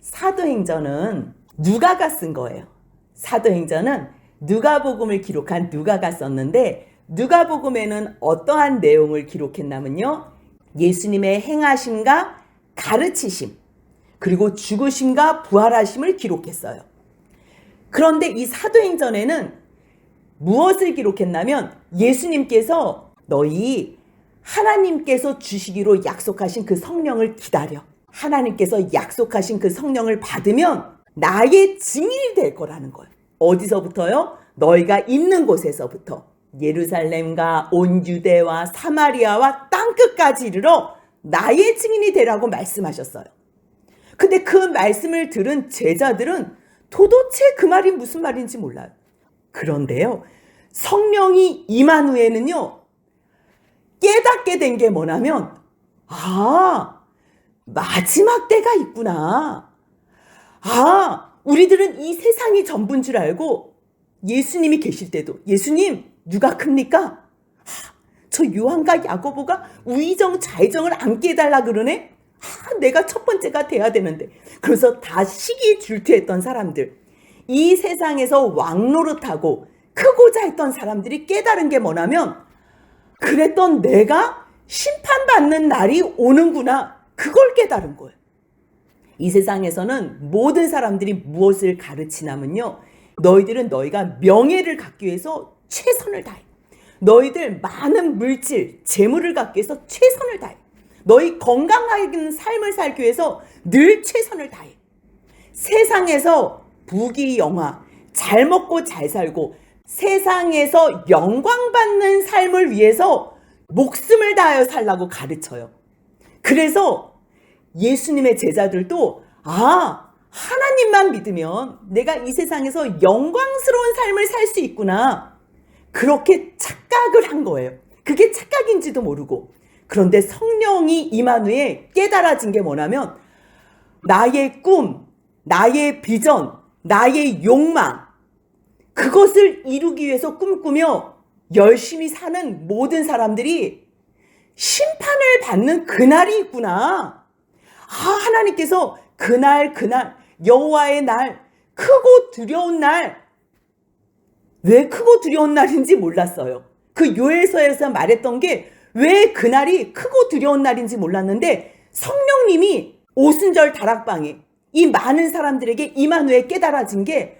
사도행전은 누가가 쓴 거예요. 사도행전은 누가복음을 기록한 누가가 썼는데 누가복음에는 어떠한 내용을 기록했냐면요. 예수님의 행하심과 가르치심, 그리고 죽으심과 부활하심을 기록했어요. 그런데 이 사도행전에는 무엇을 기록했냐면 예수님께서 너희 하나님께서 주시기로 약속하신 그 성령을 기다려. 하나님께서 약속하신 그 성령을 받으면 나의 증인이 될 거라는 거예요. 어디서부터요? 너희가 있는 곳에서부터 예루살렘과 온 유대와 사마리아와 땅끝까지 이르러 나의 증인이 되라고 말씀하셨어요. 근데 그 말씀을 들은 제자들은 도대체 그 말이 무슨 말인지 몰라요. 그런데요, 성령이 임한 후에는요, 깨닫게 된 게 뭐냐면, 마지막 때가 있구나. 우리들은 이 세상이 전부인 줄 알고 예수님이 계실 때도 예수님 누가 큽니까? 저 요한과 야고보가 우의정 좌의정을 안 깨달라 그러네? 내가 첫 번째가 돼야 되는데. 그래서 다 시기 질투했던 사람들, 이 세상에서 왕노릇하고 크고자 했던 사람들이 깨달은 게 뭐냐면, 그랬던 내가 심판받는 날이 오는구나, 그걸 깨달은 거예요. 이 세상에서는 모든 사람들이 무엇을 가르치냐면요, 너희들은 너희가 명예를 갖기 위해서 최선을 다해. 너희들 많은 물질, 재물을 갖기 위해서 최선을 다해. 너희 건강한 삶을 살기 위해서 늘 최선을 다해. 세상에서 부귀영화, 잘 먹고 잘 살고 세상에서 영광받는 삶을 위해서 목숨을 다하여 살라고 가르쳐요. 그래서 예수님의 제자들도 하나님만 믿으면 내가 이 세상에서 영광스러운 삶을 살 수 있구나, 그렇게 착각을 한 거예요. 그게 착각인지도 모르고. 그런데 성령이 임한 후에 깨달아진 게 뭐냐면, 나의 꿈, 나의 비전, 나의 욕망, 그것을 이루기 위해서 꿈꾸며 열심히 사는 모든 사람들이 심판을 받는 그날이 있구나. 하나님께서 그날 여호와의 날, 크고 두려운 날, 왜 크고 두려운 날인지 몰랐어요. 그 요엘서에서 말했던 게 왜 그날이 크고 두려운 날인지 몰랐는데, 성령님이 오순절 다락방에 이 많은 사람들에게 임한 후에 깨달아진 게,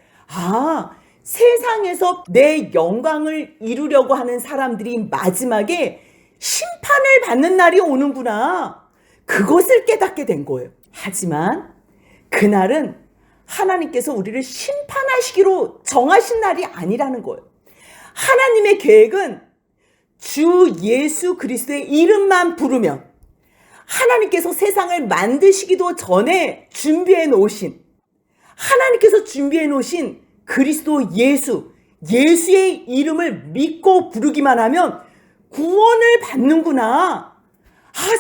세상에서 내 영광을 이루려고 하는 사람들이 마지막에 심판을 받는 날이 오는구나, 그것을 깨닫게 된 거예요. 하지만 그날은 하나님께서 우리를 심판하시기로 정하신 날이 아니라는 거예요. 하나님의 계획은 주 예수 그리스도의 이름만 부르면, 하나님께서 세상을 만드시기도 전에 준비해 놓으신, 하나님께서 준비해 놓으신 그리스도 예수의 이름을 믿고 부르기만 하면 구원을 받는구나.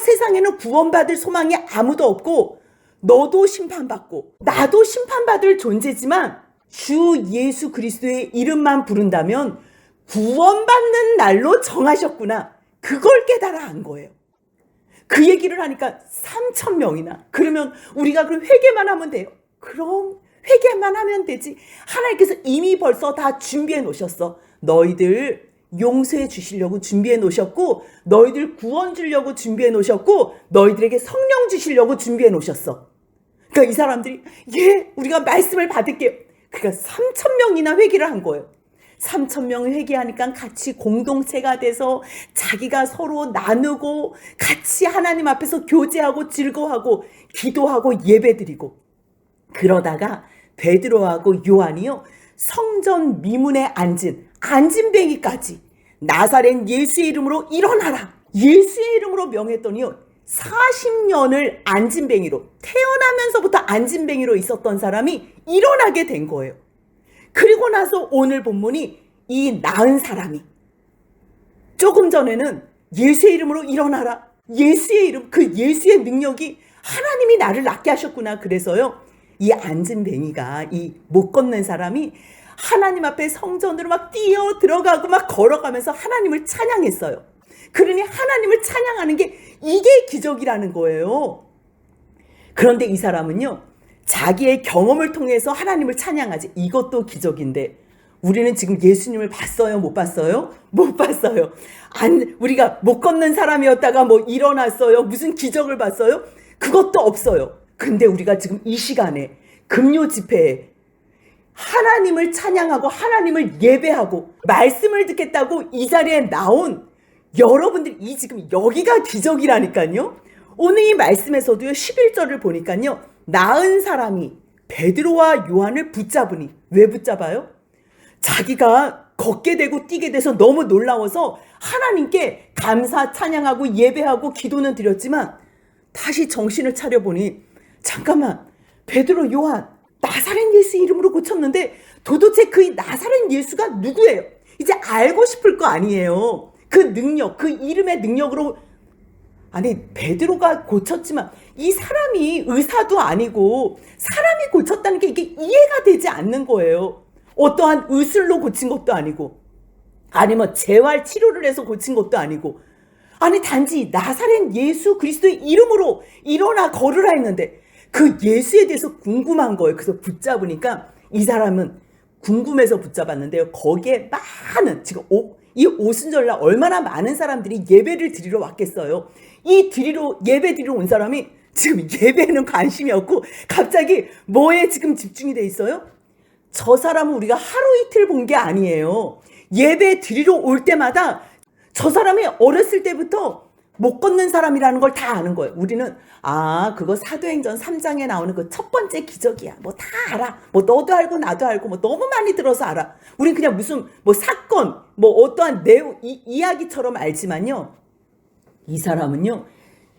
세상에는 구원받을 소망이 아무도 없고 너도 심판받고 나도 심판받을 존재지만 주 예수 그리스도의 이름만 부른다면 구원받는 날로 정하셨구나, 그걸 깨달아 한 거예요. 그 얘기를 하니까 3,000명이나. 그러면 우리가 그럼 회개만 하면 돼요? 그럼 회개만 하면 되지. 하나님께서 이미 벌써 다 준비해 놓으셨어. 너희들 용서해 주시려고 준비해 놓으셨고, 너희들 구원 주려고 준비해 놓으셨고, 너희들에게 성령 주시려고 준비해 놓으셨어. 그러니까 이 사람들이 우리가 말씀을 받을게요. 그러니까 3,000명이나 회개를 한 거예요. 3,000명이 회개하니까 같이 공동체가 돼서 자기가 서로 나누고 같이 하나님 앞에서 교제하고 즐거워하고 기도하고 예배드리고, 그러다가 베드로하고 요한이요, 성전 미문에 앉은 안진뱅이까지 나사렛 예수의 이름으로 일어나라, 예수의 이름으로 명했더니요, 40년을 안진뱅이로, 태어나면서부터 안진뱅이로 있었던 사람이 일어나게 된 거예요. 그리고 나서 오늘 본문이 이 나은 사람이 조금 전에는 예수의 이름으로 일어나라, 예수의 이름, 그 예수의 능력이 하나님이 나를 낫게 하셨구나. 그래서요, 이 안진뱅이가, 이 못 걷는 사람이 하나님 앞에 성전으로 막 뛰어 들어가고 막 걸어가면서 하나님을 찬양했어요. 그러니 하나님을 찬양하는 게 이게 기적이라는 거예요. 그런데 이 사람은요, 자기의 경험을 통해서 하나님을 찬양하지. 이것도 기적인데 우리는 지금 예수님을 봤어요? 못 봤어요? 못 봤어요. 우리가 못 걷는 사람이었다가 뭐 일어났어요? 무슨 기적을 봤어요? 그것도 없어요. 근데 우리가 지금 이 시간에 금요 집회에 하나님을 찬양하고 하나님을 예배하고 말씀을 듣겠다고 이 자리에 나온 여러분들이 지금 여기가 기적이라니까요. 오늘 이 말씀에서도요 11절을 보니까요 나은 사람이 베드로와 요한을 붙잡으니. 왜 붙잡아요? 자기가 걷게 되고 뛰게 돼서 너무 놀라워서 하나님께 감사 찬양하고 예배하고 기도는 드렸지만 다시 정신을 차려보니 잠깐만, 베드로 요한 나사렛 예수 이름으로 고쳤는데 도대체 그 나사렛 예수가 누구예요? 이제 알고 싶을 거 아니에요. 그 능력, 그 이름의 능력으로. 아니, 베드로가 고쳤지만 이 사람이 의사도 아니고 사람이 고쳤다는 게 이게 이해가 되지 않는 거예요. 어떠한 의술로 고친 것도 아니고 아니면 재활 치료를 해서 고친 것도 아니고 아니 단지 나사렛 예수 그리스도의 이름으로 일어나 걸으라 했는데 그 예수에 대해서 궁금한 거예요. 그래서 붙잡으니까 이 사람은 궁금해서 붙잡았는데요. 거기에 많은 지금 이 오순절날 얼마나 많은 사람들이 예배를 드리러 왔겠어요. 이 예배 드리러 온 사람이 지금 예배에는 관심이 없고 갑자기 뭐에 지금 집중이 돼 있어요? 저 사람은 우리가 하루 이틀 본 게 아니에요. 예배 드리러 올 때마다 저 사람이 어렸을 때부터 못 걷는 사람이라는 걸 다 아는 거예요. 우리는 그거 사도행전 3장에 나오는 그 첫 번째 기적이야. 뭐 다 알아. 뭐 너도 알고 나도 알고 뭐 너무 많이 들어서 알아. 우린 그냥 무슨 뭐 사건 뭐 어떠한 내용 이야기처럼 알지만요. 이 사람은요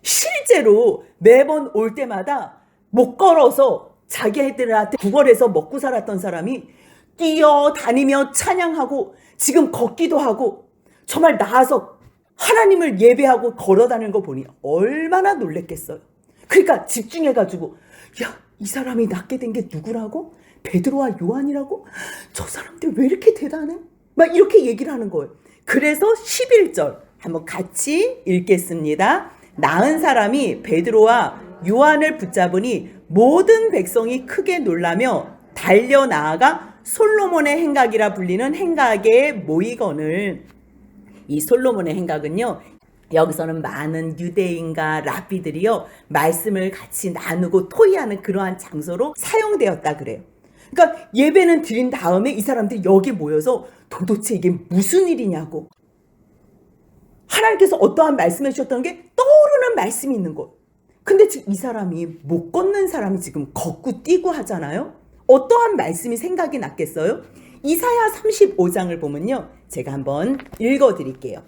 실제로 매번 올 때마다 못 걸어서 자기들한테 구걸해서 먹고 살았던 사람이 뛰어다니며 찬양하고 지금 걷기도 하고 정말 나와서 하나님을 예배하고 걸어다니는 거 보니 얼마나 놀랬겠어요. 그러니까 집중해가지고 이 사람이 낫게 된 게 누구라고? 베드로와 요한이라고? 저 사람들 왜 이렇게 대단해? 막 이렇게 얘기를 하는 거예요. 그래서 11절 한번 같이 읽겠습니다. 나은 사람이 베드로와 요한을 붙잡으니 모든 백성이 크게 놀라며 달려나아가 솔로몬의 행각이라 불리는 행각에 모이거늘. 이 솔로몬의 행각은요 여기서는 많은 유대인과 랍비들이요 말씀을 같이 나누고 토의하는 그러한 장소로 사용되었다 그래요. 그러니까 예배는 드린 다음에 이 사람들이 여기 모여서 도대체 이게 무슨 일이냐고 하나님께서 어떠한 말씀해 주셨던 게 떠오르는 말씀이 있는 거예요. 근데 지금 이 사람이 못 걷는 사람이 지금 걷고 뛰고 하잖아요. 어떠한 말씀이 생각이 났겠어요? 이사야 35장을 보면요. 제가 한번 읽어드릴게요.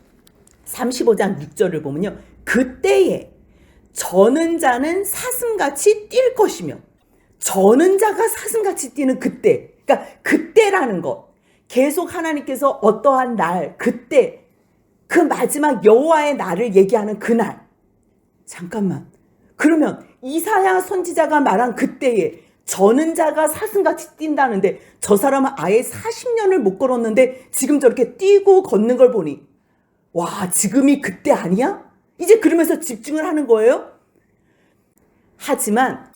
35장 6절을 보면요. 그때에 저는 자는 사슴같이 뛸 것이며 저는 자가 사슴같이 뛰는 그때. 그러니까 그때라는 것. 계속 하나님께서 어떠한 날, 그때, 그 마지막 여호와의 날을 얘기하는 그날. 잠깐만. 그러면 이사야 선지자가 말한 그때에 저는 자가 사슴같이 뛴다는데 저 사람은 아예 40년을 못 걸었는데 지금 저렇게 뛰고 걷는 걸 보니 와 지금이 그때 아니야? 이제 그러면서 집중을 하는 거예요. 하지만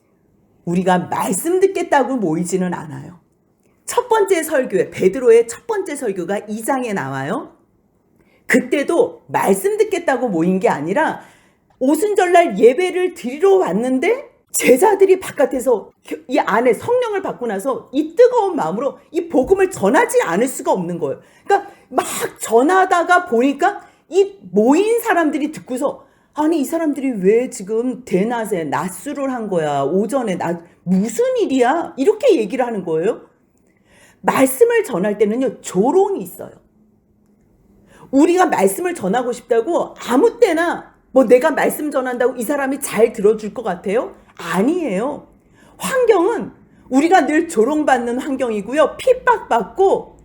우리가 말씀 듣겠다고 모이지는 않아요. 첫 번째 설교에 베드로의 첫 번째 설교가 2장에 나와요. 그때도 말씀 듣겠다고 모인 게 아니라 오순절날 예배를 드리러 왔는데 제자들이 바깥에서 이 안에 성령을 받고 나서 이 뜨거운 마음으로 이 복음을 전하지 않을 수가 없는 거예요. 그러니까 막 전하다가 보니까 이 모인 사람들이 듣고서 아니 이 사람들이 왜 지금 대낮에 낮술을 한 거야. 오전에 무슨 일이야. 이렇게 얘기를 하는 거예요. 말씀을 전할 때는요 조롱이 있어요. 우리가 말씀을 전하고 싶다고 아무 때나 뭐 내가 말씀 전한다고 이 사람이 잘 들어줄 것 같아요? 아니에요. 환경은 우리가 늘 조롱받는 환경이고요. 핍박받고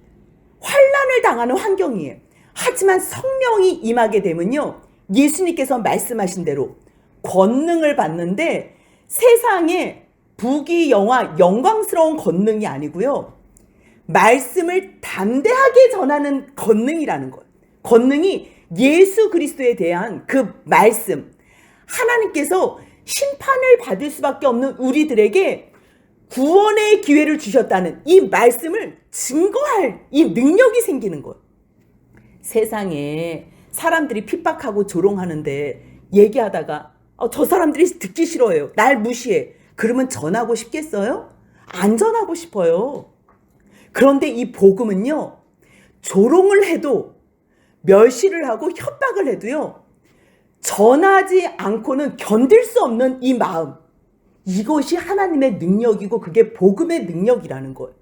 환난을 당하는 환경이에요. 하지만 성령이 임하게 되면요. 예수님께서 말씀하신 대로 권능을 받는데 세상에 부귀영화 영광스러운 권능이 아니고요. 말씀을 담대하게 전하는 권능이라는 거예요. 권능이 예수 그리스도에 대한 그 말씀 하나님께서 심판을 받을 수밖에 없는 우리들에게 구원의 기회를 주셨다는 이 말씀을 증거할 이 능력이 생기는 거예요. 세상에 사람들이 핍박하고 조롱하는데 얘기하다가 저 사람들이 듣기 싫어해요. 날 무시해. 그러면 전하고 싶겠어요? 안 전하고 싶어요. 그런데 이 복음은요, 조롱을 해도, 멸시를 하고 협박을 해도요, 전하지 않고는 견딜 수 없는 이 마음, 이것이 하나님의 능력이고 그게 복음의 능력이라는 거예요.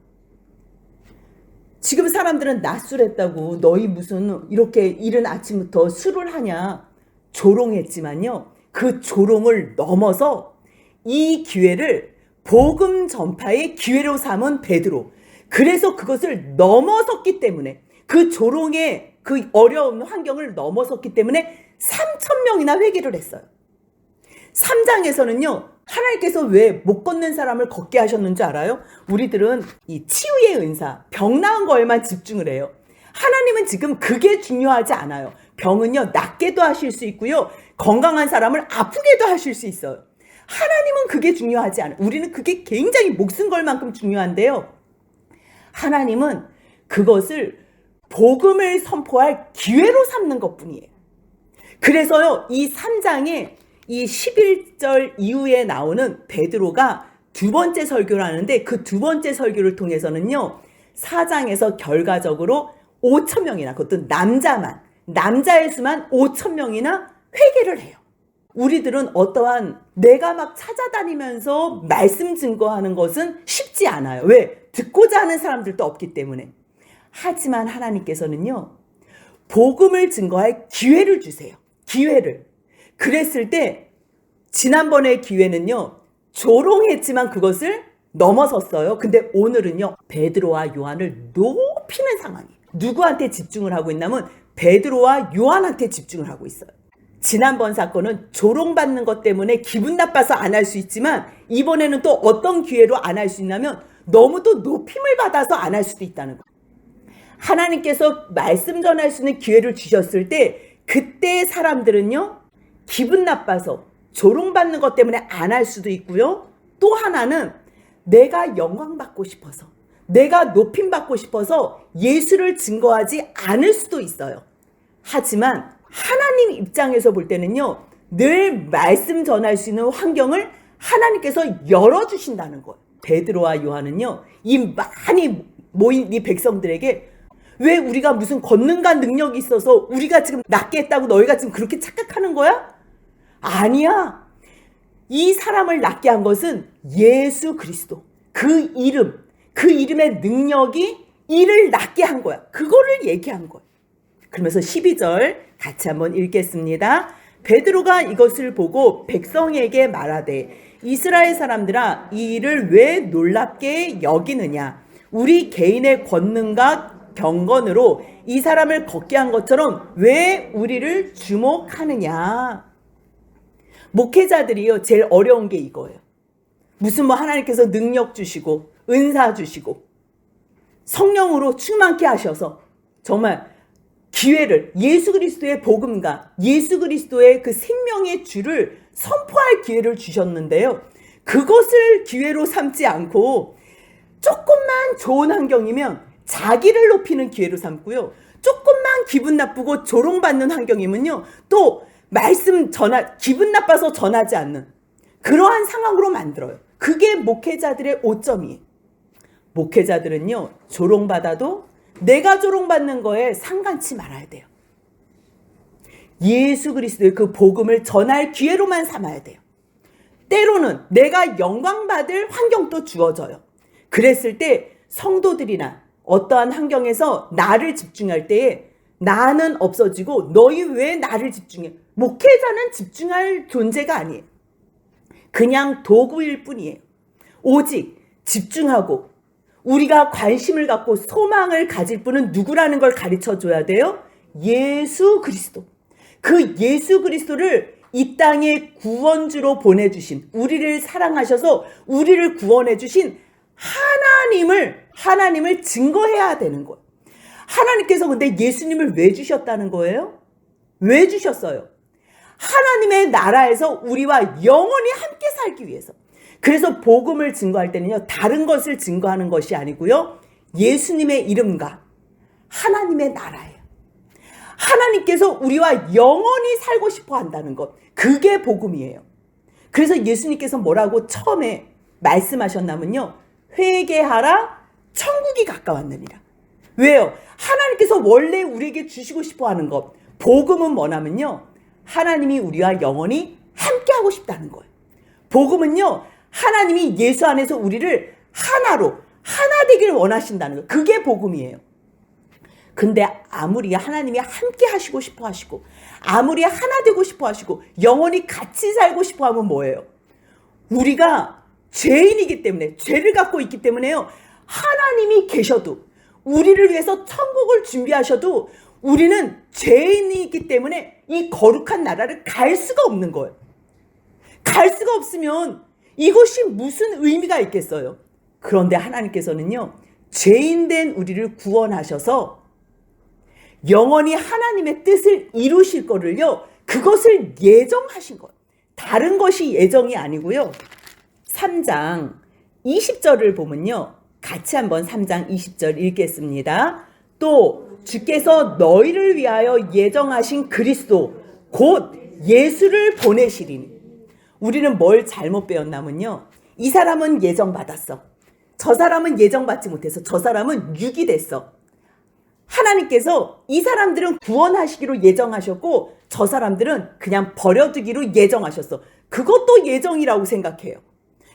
지금 사람들은 낮술했다고 너희 무슨 이렇게 이른 아침부터 술을 하냐 조롱했지만요, 그 조롱을 넘어서 이 기회를 복음 전파의 기회로 삼은 베드로, 그래서 그것을 넘어섰기 때문에, 그 조롱의 그 어려운 환경을 넘어섰기 때문에 3,000명이나 회개를 했어요. 3장에서는요, 하나님께서 왜 못 걷는 사람을 걷게 하셨는지 알아요? 우리들은 이 치유의 은사, 병 나은 거에만 집중을 해요. 하나님은 지금 그게 중요하지 않아요. 병은요, 낫게도 하실 수 있고요, 건강한 사람을 아프게도 하실 수 있어요. 하나님은 그게 중요하지 않아요. 우리는 그게 굉장히 목숨 걸 만큼 중요한데요, 하나님은 그것을 복음을 선포할 기회로 삼는 것뿐이에요. 그래서요, 이 3장에 이 11절 이후에 나오는 베드로가 두 번째 설교를 하는데, 그 두 번째 설교를 통해서는요, 4장에서 결과적으로 5,000명이나, 그것도 남자의 수만 5,000명이나 회개를 해요. 우리들은 어떠한 내가 막 찾아다니면서 말씀 증거하는 것은 쉽지 않아요. 왜? 듣고자 하는 사람들도 없기 때문에. 하지만 하나님께서는요, 복음을 증거할 기회를 주세요. 기회를. 그랬을 때 지난번의 기회는요, 조롱했지만 그것을 넘어섰어요. 근데 오늘은요, 베드로와 요한을 높이는 상황이에요. 누구한테 집중을 하고 있냐면 베드로와 요한한테 집중을 하고 있어요. 지난번 사건은 조롱받는 것 때문에 기분 나빠서 안 할 수 있지만, 이번에는 또 어떤 기회로 안 할 수 있냐면 너무 또 높임을 받아서 안 할 수도 있다는 거예요. 하나님께서 말씀 전할 수 있는 기회를 주셨을 때, 그때 사람들은요, 기분 나빠서 조롱받는 것 때문에 안 할 수도 있고요, 또 하나는 내가 영광받고 싶어서, 내가 높임받고 싶어서 예수를 증거하지 않을 수도 있어요. 하지만 하나님 입장에서 볼 때는요, 늘 말씀 전할 수 있는 환경을 하나님께서 열어주신다는 거예요. 베드로와 요한은요, 이 많이 모인 이 백성들에게 왜 우리가 무슨 권능과 능력이 있어서 우리가 지금 낫게 했다고 너희가 지금 그렇게 착각하는 거야? 아니야. 이 사람을 낫게 한 것은 예수 그리스도, 그 이름, 그 이름의 능력이 이를 낫게 한 거야. 그거를 얘기한 거야. 그러면서 12절 같이 한번 읽겠습니다. 베드로가 이것을 보고 백성에게 말하되, 이스라엘 사람들아, 이 일을 왜 놀랍게 여기느냐? 우리 개인의 권능과 경건으로 이 사람을 걷게 한 것처럼 왜 우리를 주목하느냐? 목회자들이요, 제일 어려운 게 이거예요. 무슨 하나님께서 능력 주시고 은사 주시고 성령으로 충만케 하셔서 정말 기회를, 예수 그리스도의 복음과 예수 그리스도의 그 생명의 주를 선포할 기회를 주셨는데요, 그것을 기회로 삼지 않고 조금만 좋은 환경이면 자기를 높이는 기회로 삼고요, 조금만 기분 나쁘고 조롱받는 환경이면요, 또 말씀 기분 나빠서 전하지 않는 그러한 상황으로 만들어요. 그게 목회자들의 오점이에요. 목회자들은요, 조롱받아도 내가 조롱받는 거에 상관치 말아야 돼요. 예수 그리스도의 그 복음을 전할 기회로만 삼아야 돼요. 때로는 내가 영광받을 환경도 주어져요. 그랬을 때 성도들이나 어떠한 환경에서 나를 집중할 때에 나는 없어지고 너희 왜 나를 집중해? 목회자는 집중할 존재가 아니에요. 그냥 도구일 뿐이에요. 오직 집중하고 우리가 관심을 갖고 소망을 가질 분은 누구라는 걸 가르쳐 줘야 돼요. 예수 그리스도. 그 예수 그리스도를 이 땅에 구원주로 보내주신, 우리를 사랑하셔서 우리를 구원해 주신 하나님을 증거해야 되는 거예요. 하나님께서 근데 예수님을 왜 주셨다는 거예요? 왜 주셨어요? 하나님의 나라에서 우리와 영원히 함께 살기 위해서. 그래서 복음을 증거할 때는요, 다른 것을 증거하는 것이 아니고요, 예수님의 이름과 하나님의 나라예요. 하나님께서 우리와 영원히 살고 싶어 한다는 것, 그게 복음이에요. 그래서 예수님께서 뭐라고 처음에 말씀하셨냐면요, 회개하라, 천국이 가까웠느니라. 왜요? 하나님께서 원래 우리에게 주시고 싶어 하는 것, 복음은 뭐냐면요, 하나님이 우리와 영원히 함께하고 싶다는 거예요. 복음은요, 하나님이 예수 안에서 우리를 하나로, 하나 되기를 원하신다는 거예요. 그게 복음이에요. 근데 아무리 하나님이 함께 하시고 싶어 하시고, 아무리 하나 되고 싶어 하시고, 영원히 같이 살고 싶어 하면 뭐예요? 우리가 죄인이기 때문에, 죄를 갖고 있기 때문에요, 하나님이 계셔도, 우리를 위해서 천국을 준비하셔도 우리는 죄인이기 때문에 이 거룩한 나라를 갈 수가 없는 거예요. 갈 수가 없으면 이것이 무슨 의미가 있겠어요? 그런데 하나님께서는요, 죄인된 우리를 구원하셔서 영원히 하나님의 뜻을 이루실 거를요, 그것을 예정하신 거예요. 다른 것이 예정이 아니고요. 3장 20절을 보면요, 같이 한번 3장 20절 읽겠습니다. 또 주께서 너희를 위하여 예정하신 그리스도 곧 예수를 보내시리니. 우리는 뭘 잘못 배웠냐면요, 이 사람은 예정받았어, 저 사람은 예정받지 못해서 저 사람은 육이 됐어. 하나님께서 이 사람들은 구원하시기로 예정하셨고 저 사람들은 그냥 버려두기로 예정하셨어. 그것도 예정이라고 생각해요.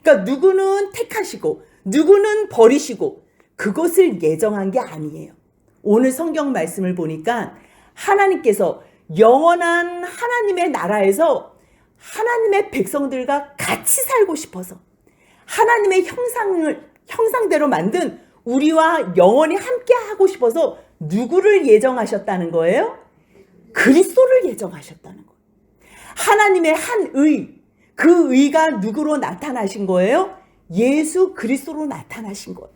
그러니까 누구는 택하시고 누구는 버리시고, 그것을 예정한 게 아니에요. 오늘 성경 말씀을 보니까 하나님께서 영원한 하나님의 나라에서 하나님의 백성들과 같이 살고 싶어서 하나님의 형상대로 만든 우리와 영원히 함께 하고 싶어서 누구를 예정하셨다는 거예요? 그리스도를 예정하셨다는 거예요. 하나님의 한 의, 그 의가 누구로 나타나신 거예요? 예수 그리스도로 나타나신 거예요.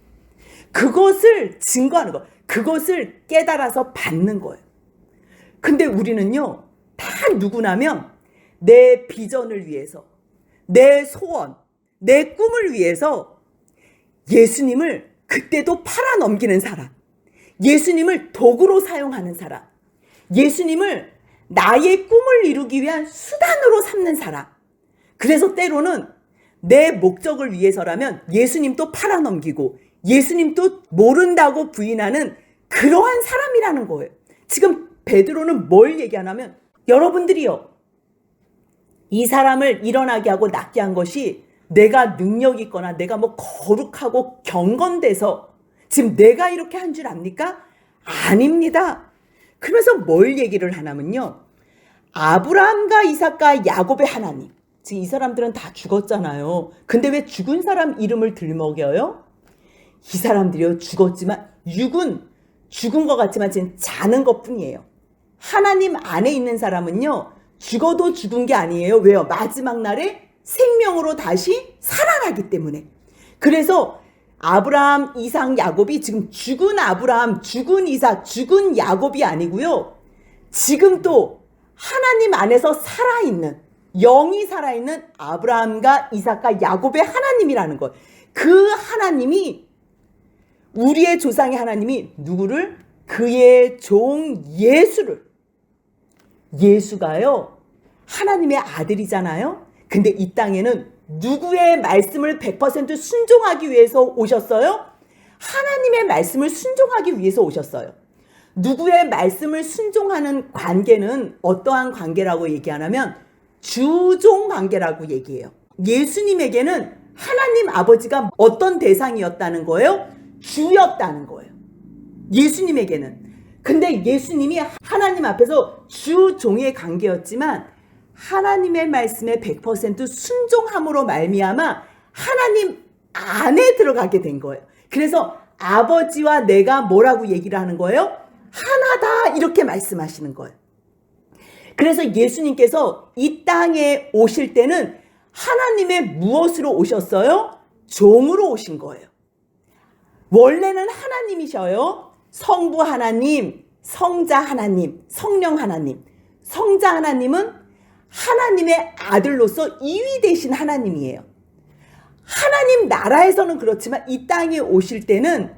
그것을 증거하는 거예요. 그것을 깨달아서 받는 거예요. 근데 우리는요, 다 누구냐면 내 비전을 위해서, 내 소원, 내 꿈을 위해서 예수님을 그때도 팔아넘기는 사람, 예수님을 도구로 사용하는 사람, 예수님을 나의 꿈을 이루기 위한 수단으로 삼는 사람. 그래서 때로는 내 목적을 위해서라면 예수님도 팔아넘기고 예수님도 모른다고 부인하는 그러한 사람이라는 거예요. 지금 베드로는 뭘 얘기하냐면, 여러분들이요, 이 사람을 일어나게 하고 낫게 한 것이 내가 능력 있거나 내가 뭐 거룩하고 경건돼서 지금 내가 이렇게 한 줄 압니까? 아닙니다. 그러면서 뭘 얘기를 하냐면요, 아브라함과 이삭과 야곱의 하나님, 지금 이 사람들은 다 죽었잖아요. 근데 왜 죽은 사람 이름을 들먹여요? 이 사람들이요, 죽었지만 육은 죽은 것 같지만 지금 자는 것 뿐이에요. 하나님 안에 있는 사람은요, 죽어도 죽은 게 아니에요. 왜요? 마지막 날에 생명으로 다시 살아나기 때문에. 그래서 아브라함, 이삭, 야곱이 지금 죽은 아브라함, 죽은 이삭, 죽은 야곱이 아니고요, 지금 또 하나님 안에서 살아있는, 영이 살아있는 아브라함과 이삭과 야곱의 하나님이라는 것. 그 하나님이, 우리의 조상의 하나님이 누구를? 그의 종 예수를. 예수가요, 하나님의 아들이잖아요. 근데 이 땅에는 누구의 말씀을 100% 순종하기 위해서 오셨어요? 하나님의 말씀을 순종하기 위해서 오셨어요. 누구의 말씀을 순종하는 관계는 어떠한 관계라고 얘기하냐면 주종 관계라고 얘기해요. 예수님에게는 하나님 아버지가 어떤 대상이었다는 거예요? 주였다는 거예요. 예수님에게는. 근데 예수님이 하나님 앞에서 주종의 관계였지만 하나님의 말씀에 100% 순종함으로 말미암아 하나님 안에 들어가게 된 거예요. 그래서 아버지와 내가 뭐라고 얘기를 하는 거예요? 하나다, 이렇게 말씀하시는 거예요. 그래서 예수님께서 이 땅에 오실 때는 하나님의 무엇으로 오셨어요? 종으로 오신 거예요. 원래는 하나님이셔요. 성부 하나님, 성자 하나님, 성령 하나님. 성자 하나님은 하나님의 아들로서 2위 되신 하나님이에요. 하나님 나라에서는 그렇지만 이 땅에 오실 때는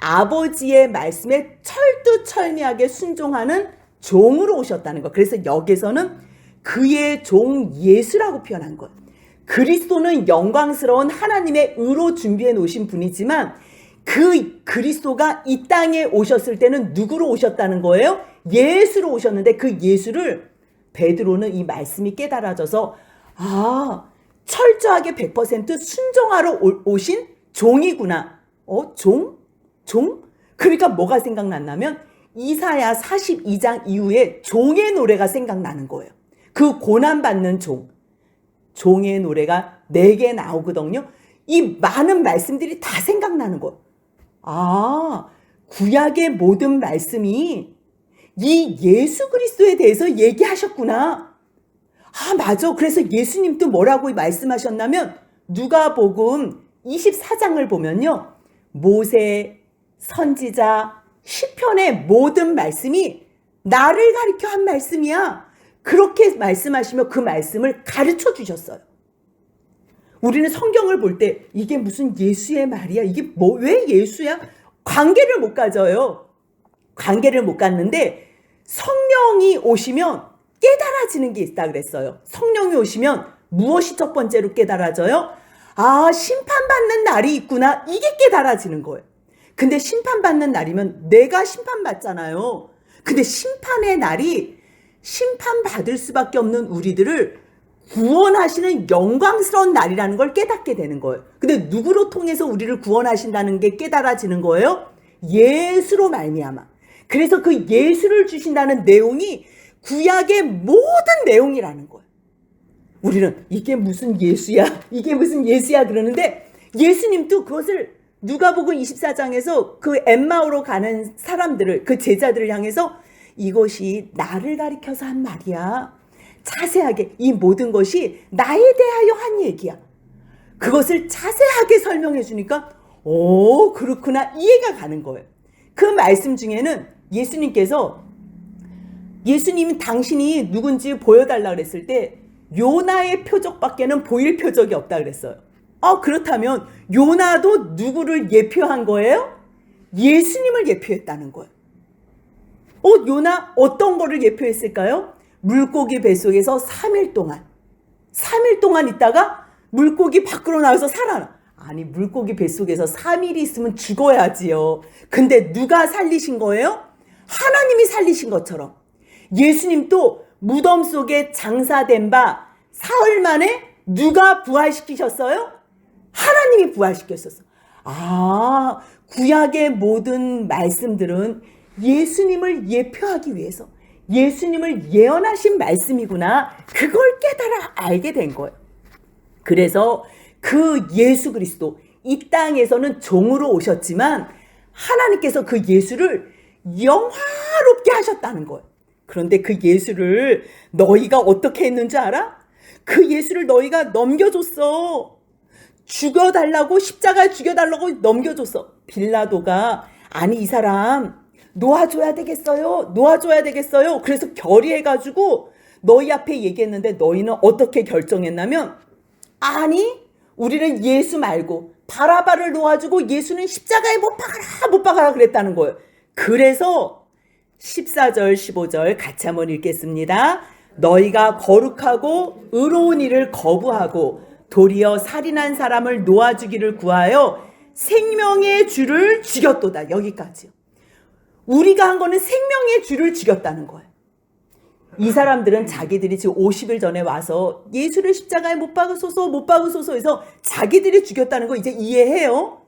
아버지의 말씀에 철두철미하게 순종하는 종으로 오셨다는 것. 그래서 여기서는 그의 종 예수라고 표현한 거예요. 그리스도는 영광스러운 하나님의 의로 준비해 놓으신 분이지만 그 그리스도가 이 땅에 오셨을 때는 누구로 오셨다는 거예요? 예수로 오셨는데 그 예수를 베드로는 이 말씀이 깨달아져서 철저하게 100% 순종하러 오신 종이구나. 종? 그러니까 뭐가 생각났냐면 이사야 42장 이후에 종의 노래가 생각나는 거예요. 그 고난받는 종의 노래가 4개 나오거든요. 이 많은 말씀들이 다 생각나는 거예요. 구약의 모든 말씀이 이 예수 그리스도에 대해서 얘기하셨구나. 맞아. 그래서 예수님도 뭐라고 말씀하셨냐면 누가복음 24장을 보면요. 모세, 선지자, 시편의 모든 말씀이 나를 가리켜 한 말씀이야. 그렇게 말씀하시며 그 말씀을 가르쳐 주셨어요. 우리는 성경을 볼 때 이게 무슨 예수의 말이야? 이게 왜 예수야? 관계를 못 가져요. 관계를 못 갖는데 성령이 오시면 깨달아지는 게 있다 그랬어요. 성령이 오시면 무엇이 첫 번째로 깨달아져요? 심판받는 날이 있구나. 이게 깨달아지는 거예요. 근데 심판받는 날이면 내가 심판받잖아요. 근데 심판의 날이 심판받을 수밖에 없는 우리들을 구원하시는 영광스러운 날이라는 걸 깨닫게 되는 거예요. 근데 누구로 통해서 우리를 구원하신다는 게 깨달아지는 거예요? 예수로 말미암아. 그래서 그 예수를 주신다는 내용이 구약의 모든 내용이라는 거예요. 우리는 이게 무슨 예수야? 이게 무슨 예수야? 그러는데 예수님도 그것을 누가복음 24장에서 그 엠마오로 가는 사람들을, 그 제자들을 향해서 이것이 나를 가리켜서 한 말이야. 자세하게 이 모든 것이 나에 대하여 한 얘기야. 그것을 자세하게 설명해 주니까 그렇구나, 이해가 가는 거예요. 그 말씀 중에는 예수님이 당신이 누군지 보여달라 그랬을 때 요나의 표적밖에는 보일 표적이 없다 그랬어요. 그렇다면 요나도 누구를 예표한 거예요? 예수님을 예표했다는 거예요. 요나 어떤 거를 예표했을까요? 물고기 뱃속에서 3일 동안 있다가 물고기 밖으로 나와서 살아나. 아니, 물고기 뱃속에서 3일이 있으면 죽어야지요. 근데 누가 살리신 거예요? 하나님이 살리신 것처럼 예수님도 무덤 속에 장사된 바 사흘 만에 누가 부활시키셨어요? 하나님이 부활시켰었어. 구약의 모든 말씀들은 예수님을 예표하기 위해서 예수님을 예언하신 말씀이구나. 그걸 깨달아 알게 된 거예요. 그래서 그 예수 그리스도, 이 땅에서는 종으로 오셨지만 하나님께서 그 예수를 영화롭게 하셨다는 거예요. 그런데 그 예수를 너희가 어떻게 했는지 알아? 그 예수를 너희가 넘겨줬어. 죽여달라고, 십자가에 죽여달라고 넘겨줬어. 빌라도가 아니 이 사람 놓아줘야 되겠어요. 그래서 결의해가지고 너희 앞에 얘기했는데 너희는 어떻게 결정했냐면 아니 우리는 예수 말고 바라바를 놓아주고 예수는 십자가에 못 박아라 그랬다는 거예요. 그래서 14절 15절 같이 한번 읽겠습니다. 너희가 거룩하고 의로운 일을 거부하고 도리어 살인한 사람을 놓아주기를 구하여 생명의 주를 죽였도다. 여기까지요. 우리가 한 거는 생명의 주를 죽였다는 거예요. 이 사람들은 자기들이 지금 50일 전에 와서 예수를 십자가에 못 박으소서 해서 자기들이 죽였다는 거 이제 이해해요.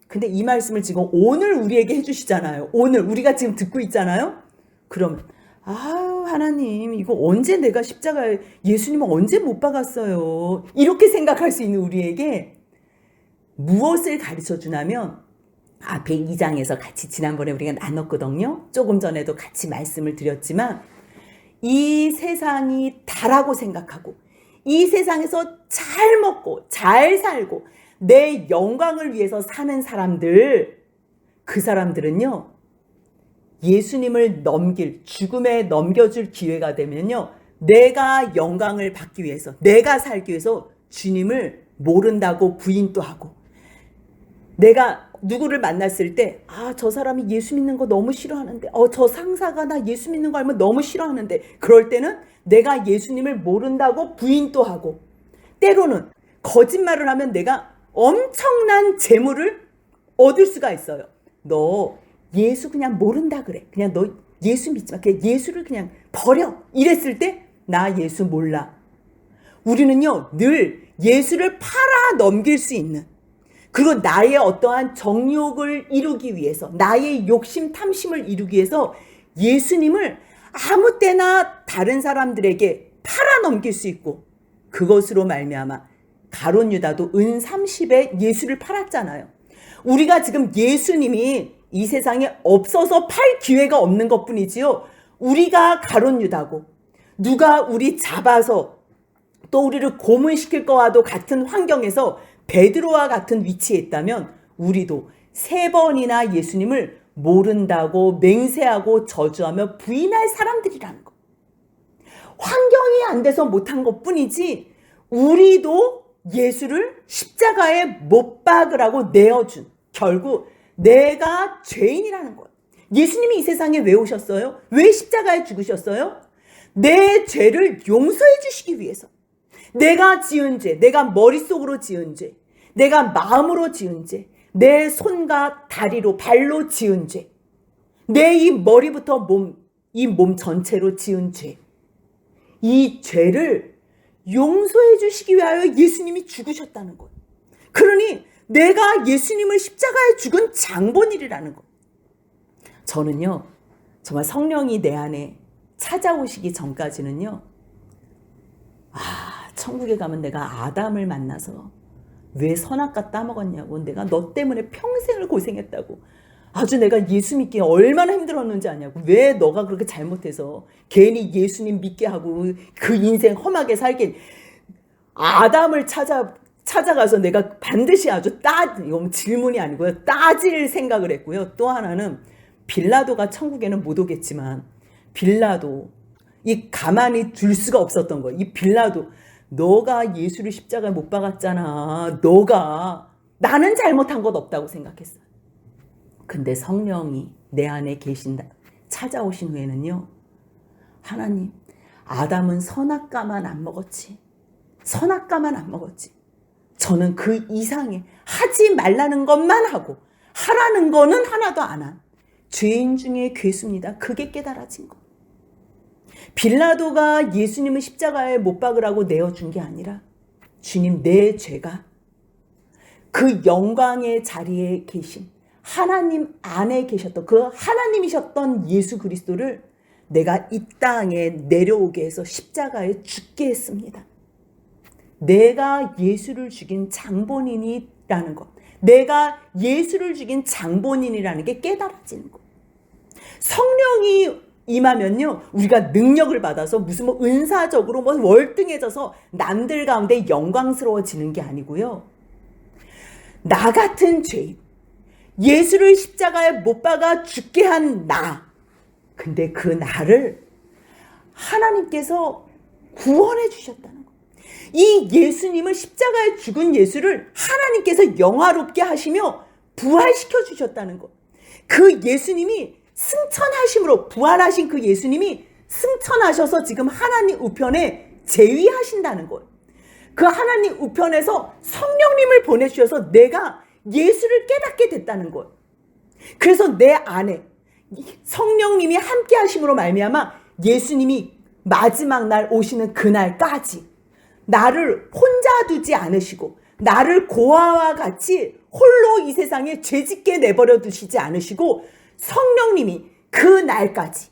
근데 이 말씀을 지금 오늘 우리에게 해주시잖아요. 오늘 우리가 지금 듣고 있잖아요. 그러면 하나님 이거 언제 내가 십자가에 예수님은 언제 못 박았어요. 이렇게 생각할 수 있는 우리에게 무엇을 가르쳐 주냐면 앞에 2장에서 같이 지난번에 우리가 나눴거든요. 조금 전에도 같이 말씀을 드렸지만 이 세상이 다라고 생각하고 이 세상에서 잘 먹고 잘 살고 내 영광을 위해서 사는 사람들, 그 사람들은요 예수님을 죽음에 넘겨줄 기회가 되면요 내가 영광을 받기 위해서, 내가 살기 위해서 주님을 모른다고 부인도 하고, 내가 누구를 만났을 때, 저 사람이 예수 믿는 거 너무 싫어하는데, 저 상사가 나 예수 믿는 거 알면 너무 싫어하는데, 그럴 때는 내가 예수님을 모른다고 부인도 하고, 때로는 거짓말을 하면 내가 엄청난 재물을 얻을 수가 있어요. 너 예수 그냥 모른다 그래. 그냥 너 예수 믿지 마. 그냥 예수를 그냥 버려. 이랬을 때 나 예수 몰라. 우리는요 늘 예수를 팔아 넘길 수 있는, 그리고 나의 어떠한 정욕을 이루기 위해서, 나의 욕심 탐심을 이루기 위해서 예수님을 아무 때나 다른 사람들에게 팔아 넘길 수 있고, 그것으로 말미암아 가룟 유다도 은 30에 예수를 팔았잖아요. 우리가 지금 예수님이 이 세상에 없어서 팔 기회가 없는 것뿐이지요. 우리가 가룟 유다고, 누가 우리 잡아서 또 우리를 고문시킬 거와도 같은 환경에서 베드로와 같은 위치에 있다면 우리도 3번이나 예수님을 모른다고 맹세하고 저주하며 부인할 사람들이라는 거. 환경이 안 돼서 못한 것뿐이지 우리도 예수를 십자가에 못 박으라고 내어준, 결국 내가 죄인이라는 거예요. 예수님이 이 세상에 왜 오셨어요? 왜 십자가에 죽으셨어요? 내 죄를 용서해 주시기 위해서. 내가 지은 죄, 내가 머릿속으로 지은 죄, 내가 마음으로 지은 죄, 내 손과 다리로 발로 지은 죄, 내 이 머리부터 이 몸 전체로 지은 죄, 이 죄를 용서해 주시기 위하여 예수님이 죽으셨다는 것. 그러니 내가 예수님을 십자가에 죽은 장본일이라는 것. 저는요 정말 성령이 내 안에 찾아오시기 전까지는요, 천국에 가면 내가 아담을 만나서 왜 선악과 따먹었냐고, 내가 너 때문에 평생을 고생했다고, 아주 내가 예수 믿기 얼마나 힘들었는지 아냐고, 왜 너가 그렇게 잘못해서 괜히 예수님 믿게 하고 그 인생 험하게 살긴, 아담을 찾아가서 내가 반드시 아주 이건 질문이 아니고요, 따질 생각을 했고요. 또 하나는 빌라도가 천국에는 못 오겠지만 빌라도 이 가만히 둘 수가 없었던 거예요. 이 빌라도, 너가 예수를 십자가에 못 박았잖아. 나는 잘못한 것 없다고 생각했어요. 근데 성령이 내 안에 계신다 찾아오신 후에는요, 하나님, 아담은 선악과만 안 먹었지. 선악과만 안 먹었지. 저는 그 이상의 하지 말라는 것만 하고 하라는 거는 하나도 안 한 죄인 중에 괴수입니다. 그게 깨달아진 거. 빌라도가 예수님을 십자가에 못 박으라고 내어준 게 아니라, 주님, 내 죄가 그 영광의 자리에 계신 하나님 안에 계셨던 그 하나님이셨던 예수 그리스도를 내가 이 땅에 내려오게 해서 십자가에 죽게 했습니다. 내가 예수를 죽인 장본인이라는 것, 내가 예수를 죽인 장본인이라는 게 깨달아지는 것. 성령이 임하면요, 우리가 능력을 받아서 무슨 은사적으로 월등해져서 남들 가운데 영광스러워지는 게 아니고요, 나 같은 죄인, 예수를 십자가에 못 박아 죽게 한 나, 근데 그 나를 하나님께서 구원해 주셨다는 거. 이 예수님을, 십자가에 죽은 예수를 하나님께서 영화롭게 하시며 부활시켜 주셨다는 것. 그 예수님이 승천하심으로, 부활하신 그 예수님이 승천하셔서 지금 하나님 우편에 재위하신다는 거예요. 그 하나님 우편에서 성령님을 보내주셔서 내가 예수를 깨닫게 됐다는 거예요. 그래서 내 안에 성령님이 함께 하심으로 말미암아 예수님이 마지막 날 오시는 그날까지 나를 혼자 두지 않으시고, 나를 고아와 같이 홀로 이 세상에 죄짓게 내버려 두시지 않으시고, 성령님이 그 날까지,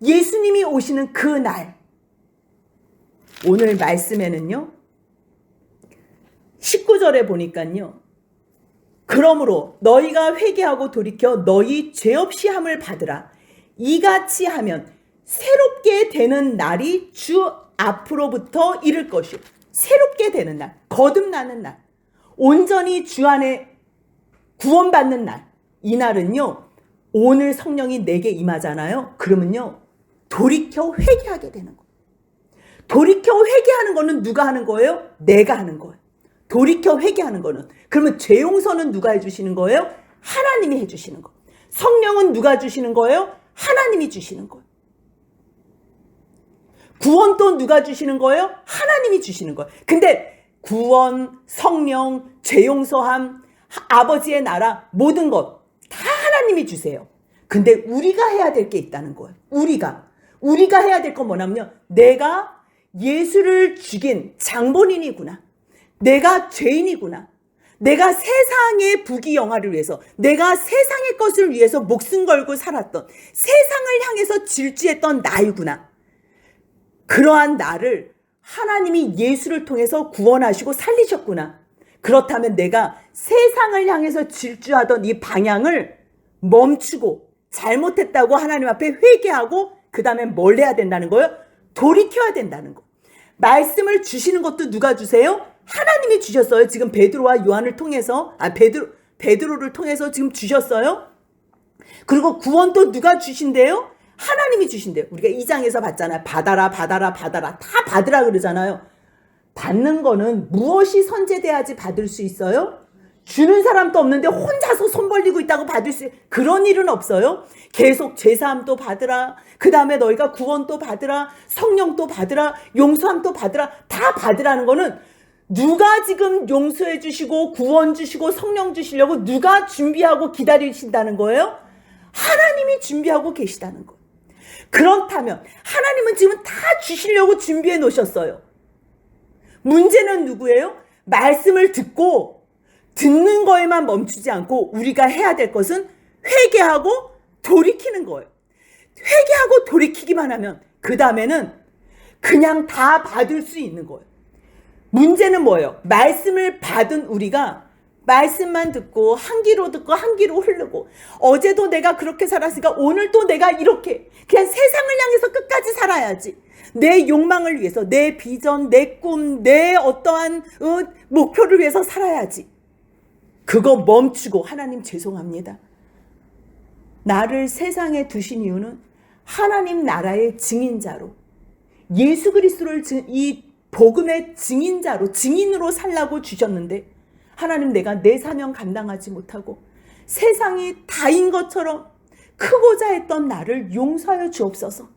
예수님이 오시는 그 날, 오늘 말씀에는요 19절에 보니까요, 그러므로 너희가 회개하고 돌이켜 너희 죄 없이 함을 받으라. 이같이 하면 새롭게 되는 날이 주 앞으로부터 이를 것이요. 새롭게 되는 날, 거듭나는 날, 온전히 주 안에 구원받는 날, 이 날은요, 오늘 성령이 내게 임하잖아요. 그러면요, 돌이켜 회개하게 되는 거예요. 돌이켜 회개하는 거는 누가 하는 거예요? 내가 하는 거예요. 돌이켜 회개하는 거는. 그러면 죄 용서는 누가 해주시는 거예요? 하나님이 해주시는 거. 성령은 누가 주시는 거예요? 하나님이 주시는 거예요. 구원 또 누가 주시는 거예요? 하나님이 주시는 거예요. 근데 구원, 성령, 죄 용서함, 아버지의 나라 모든 것 다 하나님이 주세요. 근데 우리가 해야 될 게 있다는 거예요. 우리가 해야 될 건 뭐냐면요. 내가 예수를 죽인 장본인이구나. 내가 죄인이구나. 내가 세상의 부귀영화를 위해서, 내가 세상의 것을 위해서 목숨 걸고 살았던, 세상을 향해서 질주했던 나이구나. 그러한 나를 하나님이 예수를 통해서 구원하시고 살리셨구나. 그렇다면 내가 세상을 향해서 질주하던 이 방향을 멈추고 잘못했다고 하나님 앞에 회개하고 그 다음에 뭘 해야 된다는 거예요? 돌이켜야 된다는 거. 말씀을 주시는 것도 누가 주세요? 하나님이 주셨어요. 지금 베드로와 요한을 통해서, 베드로를 통해서 지금 주셨어요. 그리고 구원도 누가 주신대요? 하나님이 주신대요. 우리가 2장에서 봤잖아요. 받아라, 받아라, 받아라. 다 받으라 그러잖아요. 받는 거는 무엇이 선제돼야지 받을 수 있어요? 주는 사람도 없는데 혼자서 손 벌리고 있다고 받을 수, 그런 일은 없어요. 계속 제사함도 받으라. 그 다음에 너희가 구원도 받으라. 성령도 받으라. 용서함도 받으라. 다 받으라는 거는 누가 지금 용서해 주시고 구원 주시고 성령 주시려고 누가 준비하고 기다리신다는 거예요? 하나님이 준비하고 계시다는 거예요. 그렇다면 하나님은 지금 다 주시려고 준비해 놓으셨어요. 문제는 누구예요? 말씀을 듣는 거에만 멈추지 않고 우리가 해야 될 것은 회개하고 돌이키는 거예요. 회개하고 돌이키기만 하면 그 다음에는 그냥 다 받을 수 있는 거예요. 문제는 뭐예요? 말씀을 받은 우리가 말씀만 듣고 한 귀로 듣고 한 귀로 흐르고, 어제도 내가 그렇게 살았으니까 오늘도 내가 이렇게 그냥 세상을 향해서 끝까지 살아야지. 내 욕망을 위해서, 내 비전, 내 꿈, 내 어떠한 목표를 위해서 살아야지. 그거 멈추고 하나님 죄송합니다. 나를 세상에 두신 이유는 하나님 나라의 증인자로, 예수 그리스도를 이 복음의 증인자로, 증인으로 살라고 주셨는데 하나님, 내가 내 사명 감당하지 못하고 세상이 다인 것처럼 크고자 했던 나를 용서하여 주옵소서.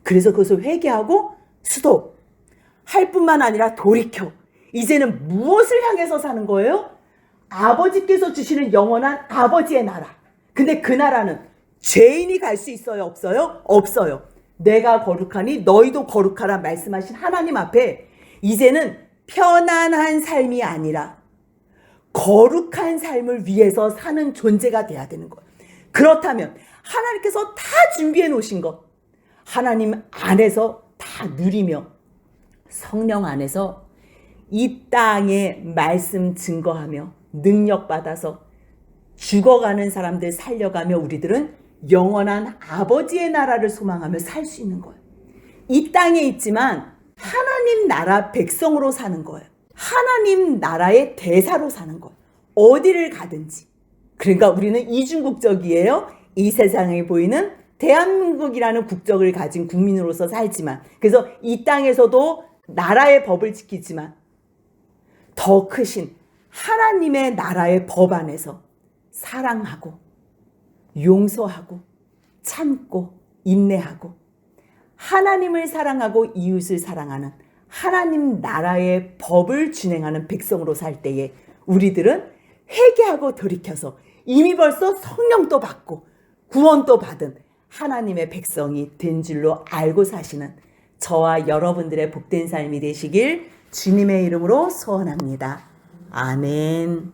그래서 그것을 회개하고 수도할 뿐만 아니라 돌이켜 이제는 무엇을 향해서 사는 거예요? 아버지께서 주시는 영원한 아버지의 나라. 근데 그 나라는 죄인이 갈 수 있어요? 없어요? 없어요. 내가 거룩하니 너희도 거룩하라 말씀하신 하나님 앞에 이제는 편안한 삶이 아니라 거룩한 삶을 위해서 사는 존재가 돼야 되는 거예요. 그렇다면 하나님께서 다 준비해 놓으신 것, 하나님 안에서 다 누리며 성령 안에서 이 땅에 말씀 증거하며 능력받아서 죽어가는 사람들 살려가며 우리들은 영원한 아버지의 나라를 소망하며 살 수 있는 거예요. 이 땅에 있지만 하나님 나라 백성으로 사는 거예요. 하나님 나라의 대사로 사는 거예요. 어디를 가든지. 그러니까 우리는 이중국적이에요. 이 세상에 보이는 대한민국이라는 국적을 가진 국민으로서 살지만, 그래서 이 땅에서도 나라의 법을 지키지만 더 크신 하나님의 나라의 법 안에서 사랑하고 용서하고 참고 인내하고 하나님을 사랑하고 이웃을 사랑하는 하나님 나라의 법을 준행하는 백성으로 살 때에 우리들은 회개하고 돌이켜서 이미 벌써 성령도 받고 구원도 받은 하나님의 백성이 된 줄로 알고 사시는 저와 여러분들의 복된 삶이 되시길 주님의 이름으로 소원합니다. 아멘.